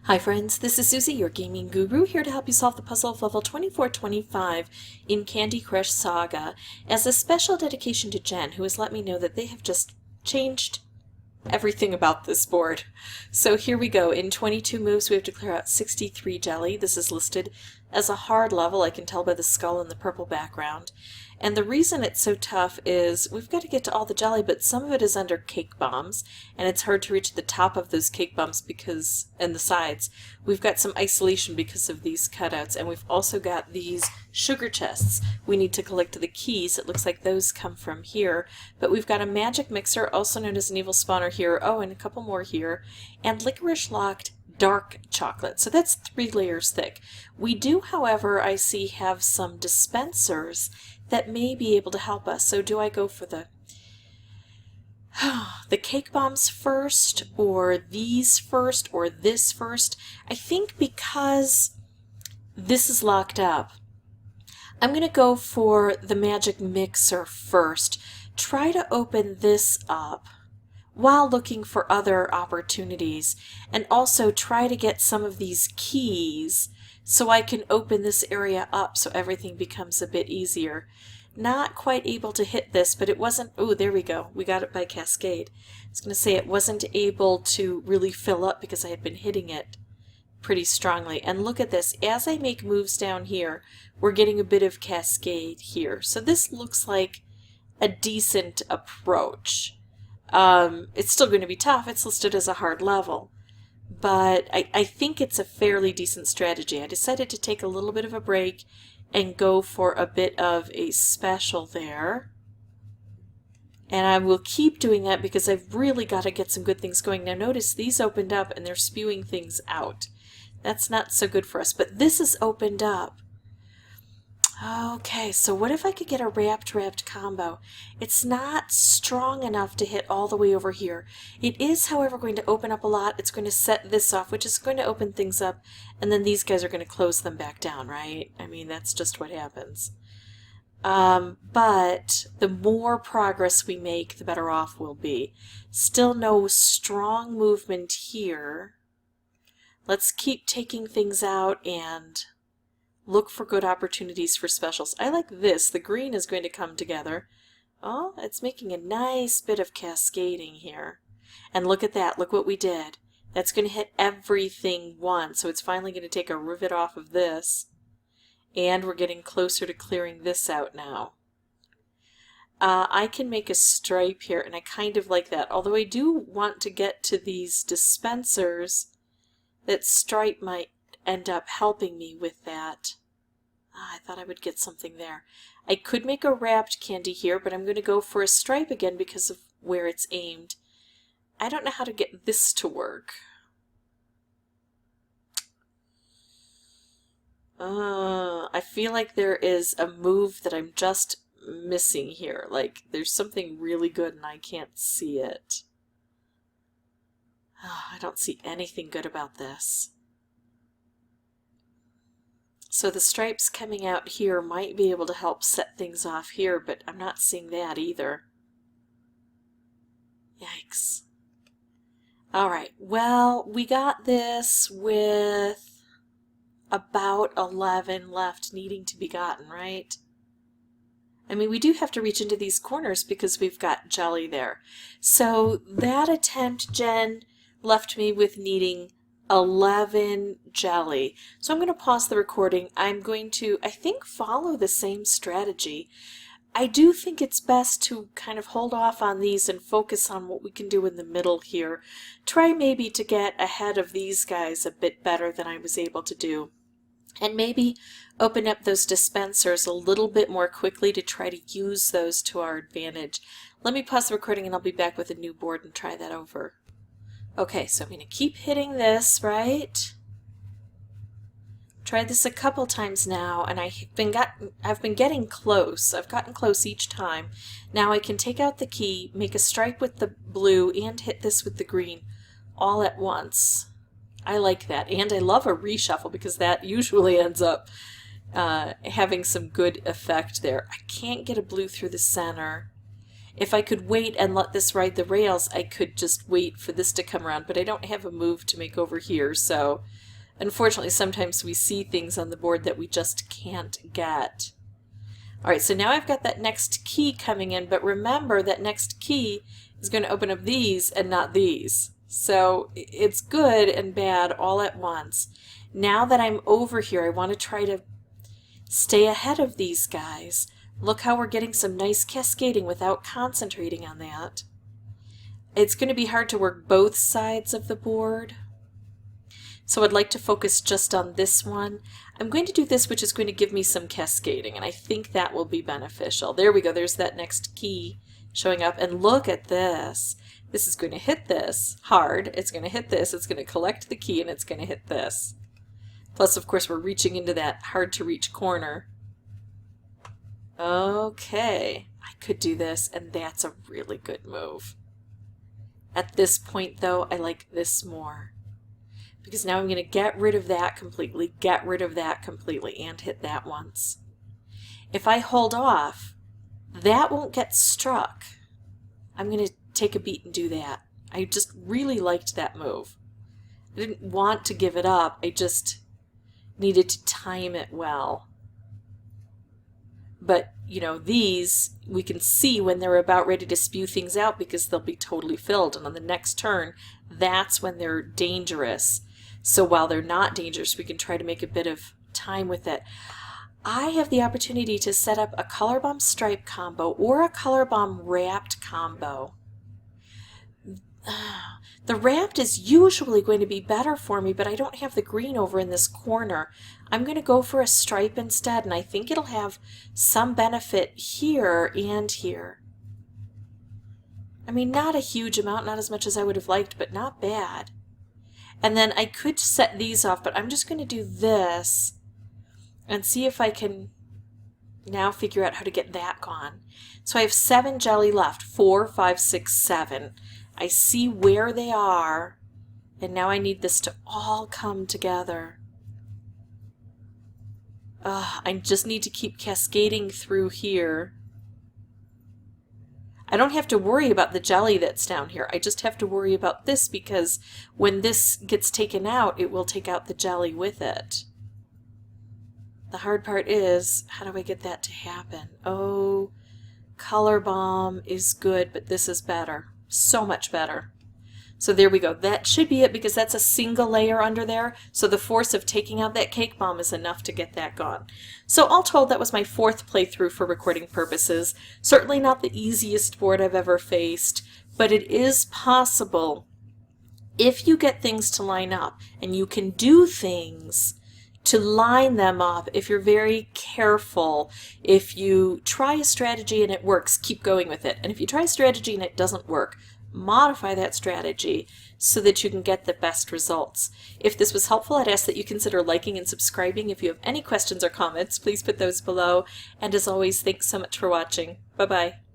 Hi friends, this is Susie, your gaming guru, here to help you solve the puzzle of level 2425 in Candy Crush Saga as a special dedication to Jen, who has let me know that they have just changed everything about this board. So here we go. In 22 moves we have to clear out 63 jelly. This is listed as a hard level, I can tell by the skull in the purple background. And the reason it's so tough is we've got to get to all the jelly, but some of it is under cake bombs, and it's hard to reach the top of those cake bombs because, and the sides. We've got some isolation because of these cutouts, and we've also got these sugar chests. We need to collect the keys. It looks like those come from here, but we've got a magic mixer, also known as an evil spawner here, oh, and a couple more here, and licorice locked dark chocolate. So that's 3 layers thick. We do, however, I see have some dispensers that may be able to help us. So do I go for the cake bombs first, or these first, or this first? I think because this is locked up, I'm going to go for the magic mixer first. Try to open this up while looking for other opportunities, and also try to get some of these keys so I can open this area up so everything becomes a bit easier. Not quite able to hit this, but it wasn't, oh, there we go. We got it by cascade. I was going to say it wasn't able to really fill up because I had been hitting it pretty strongly. And look at this. As I make moves down here, we're getting a bit of cascade here. So this looks like a decent approach. It's still going to be tough. It's listed as a hard level. But I think it's a fairly decent strategy. I decided to take a little bit of a break and go for a bit of a special there. And I will keep doing that because I've really got to get some good things going. Now notice these opened up and they're spewing things out. That's not so good for us, but this is opened up. Okay, so what if I could get a wrapped combo? It's not strong enough to hit all the way over here. It is, however, going to open up a lot. It's going to set this off, which is going to open things up, and then these guys are going to close them back down, right? I mean, that's just what happens. But the more progress we make, the better off we'll be. Still no strong movement here. Let's keep taking things out and look for good opportunities for specials. I like this. The green is going to come together. Oh, it's making a nice bit of cascading here. And look at that. Look what we did. That's going to hit everything once. So it's finally going to take a rivet off of this. And we're getting closer to clearing this out now. I can make a stripe here, and I kind of like that. Although I do want to get to these dispensers, that stripe might end up helping me with that. I thought I would get something there. I could make a wrapped candy here, but I'm going to go for a stripe again because of where it's aimed. I don't know how to get this to work. I feel like there is a move that I'm just missing here. Like there's something really good and I can't see it. I don't see anything good about this. So the stripes coming out here might be able to help set things off here, but I'm not seeing that either. Yikes. Alright, well, we got this with about 11 left needing to be gotten, right? I mean, we do have to reach into these corners because we've got jelly there. So that attempt, Jen, left me with needing 11 jelly. So I'm going to pause the recording. I'm going to, I think, follow the same strategy. I do think it's best to kind of hold off on these and focus on what we can do in the middle here. Try maybe to get ahead of these guys a bit better than I was able to do. And maybe open up those dispensers a little bit more quickly to try to use those to our advantage. Let me pause the recording and I'll be back with a new board and try that over. Okay, so I'm going to keep hitting this, right? Tried this a couple times now, and I've been getting close. I've gotten close each time. Now I can take out the key, make a stripe with the blue, and hit this with the green all at once. I like that, and I love a reshuffle because that usually ends up having some good effect there. I can't get a blue through the center. If I could wait and let this ride the rails, I could just wait for this to come around, but I don't have a move to make over here, so unfortunately sometimes we see things on the board that we just can't get. Alright, so now I've got that next key coming in, but remember that next key is going to open up these and not these. So it's good and bad all at once. Now that I'm over here, I want to try to stay ahead of these guys. Look how we're getting some nice cascading without concentrating on that. It's going to be hard to work both sides of the board, so I'd like to focus just on this one. I'm going to do this, which is going to give me some cascading, and I think that will be beneficial. There we go. There's that next key showing up, and look at this. This is going to hit this hard. It's going to hit this. It's going to collect the key, and it's going to hit this. Plus, of course, we're reaching into that hard-to-reach corner. Okay, I could do this, and that's a really good move. At this point, though, I like this more, because now I'm going to get rid of that completely, and hit that once. If I hold off, that won't get struck. I'm going to take a beat and do that. I just really liked that move. I didn't want to give it up, I just needed to time it well. But, you know, these, we can see when they're about ready to spew things out because they'll be totally filled. And on the next turn, that's when they're dangerous. So while they're not dangerous, we can try to make a bit of time with it. I have the opportunity to set up a Color Bomb Stripe combo or a Color Bomb Wrapped combo. The wrapped is usually going to be better for me, but I don't have the green over in this corner. I'm going to go for a stripe instead, and I think it'll have some benefit here and here. I mean, not a huge amount, not as much as I would have liked, but not bad. And then I could set these off, but I'm just going to do this and see if I can now figure out how to get that gone. So I have 7 jelly left, 4, 5, 6, 7. I see where they are, and now I need this to all come together. I just need to keep cascading through here. I don't have to worry about the jelly that's down here. I just have to worry about this because when this gets taken out, it will take out the jelly with it. The hard part is, how do I get that to happen? Oh, Color Bomb is good, but this is better. So much better. So there we go. That should be it because that's a single layer under there. So the force of taking out that cake bomb is enough to get that gone. So all told, that was my 4th playthrough for recording purposes. Certainly not the easiest board I've ever faced, but it is possible if you get things to line up, and you can do things to line them up if you're very careful. If you try a strategy and it works, keep going with it. And if you try a strategy and it doesn't work, modify that strategy so that you can get the best results. If this was helpful, I'd ask that you consider liking and subscribing. If you have any questions or comments, please put those below. And as always, thanks so much for watching. Bye-bye.